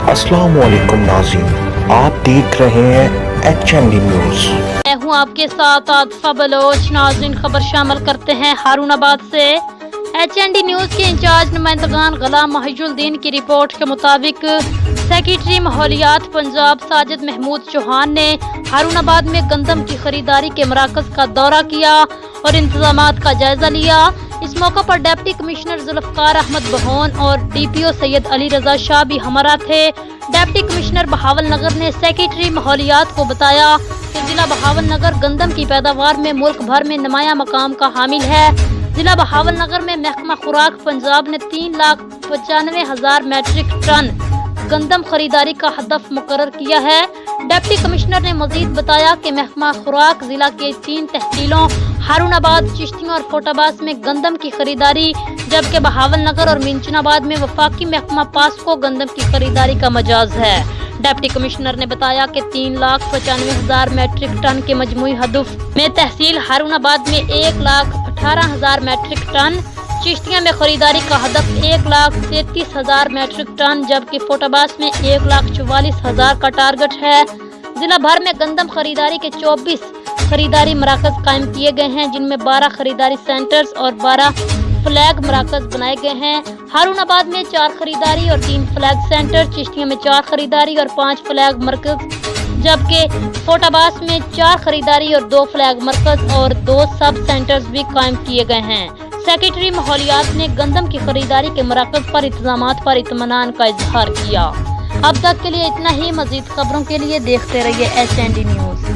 अस्सलाम वालेकुम नाज़रीन, आप देख रहे हैं HND न्यूज़। मैं हूँ आपके साथ आतिफा बलोच। नाज़रीन, खबर शामिल करते हैं हारूनाबाद से। HND न्यूज़ के इंचार्ज नुमाइंदगान गुलाम महिजुद्दीन की रिपोर्ट के मुताबिक सेक्रेटरी माहौलियात पंजाब साजिद महमूद चौहान ने हारूनाबाद में गंदम की खरीदारी के मराकज का दौरा किया और इंतजामात का जायजा लिया। इस मौके पर डिप्टी कमिश्नर जुल्फकार अहमद बहोन और DPO सैयद अली रजा शाह भी हमारा थे। डिप्टी कमिश्नर बहावल नगर ने सेक्रेटरी माहौलियात को बताया कि जिला बहावल नगर गंदम की पैदावार में मुल्क भर में नुमाया मकाम का हामिल है। जिला बहावल नगर में महकमा खुराक पंजाब ने 3,95,000 मैट्रिक टन गंदम खरीदारी का हदफ मुकर्रर किया है। डिप्टी कमिश्नर ने मजीद बताया कि महकमा खुराक जिला के 3 तहसीलों हारूनाबाद, चिश्तियों और फोटाबाद में गंदम की खरीदारी, जबकि बहावल नगर और मिंचनाबाद में वफाकी महकमा पास्को गंदम की खरीदारी का मजाज है। डिप्टी कमिश्नर ने बताया कि 3,95,000 मैट्रिक टन के मजमूई हदफ में तहसील हारूनाबाद में 1,18,000 मैट्रिक टन, चिश्तिया में खरीदारी का हदफ 1,33,000 मैट्रिक टन, जबकि फोटाबाद में 1,44,000 का टारगेट है। जिला भर में गंदम खरीदारी के 24 खरीदारी मराकज कायम किए गए हैं, जिनमें 12 खरीदारी सेंटर्स और 12 फ्लैग मराकज बनाए गए हैं। हारूनाबाद में 4 खरीदारी और 3 फ्लैग सेंटर, चिश्तिया में 4 खरीदारी और 5 फ्लैग मरकज, जबकि फोटाबाद में 4 खरीदारी और 2 फ्लैग मरकज और 2 सब सेंटर्स भी कायम किए गए हैं। सेक्रेटरी माहौलियात ने गंदम की खरीदारी के मराकज पर इंतजामात पर इत्मीनान का इजहार किया। अब तक के लिए इतना ही। मजीद खबरों के लिए देखते रहिए HND न्यूज़।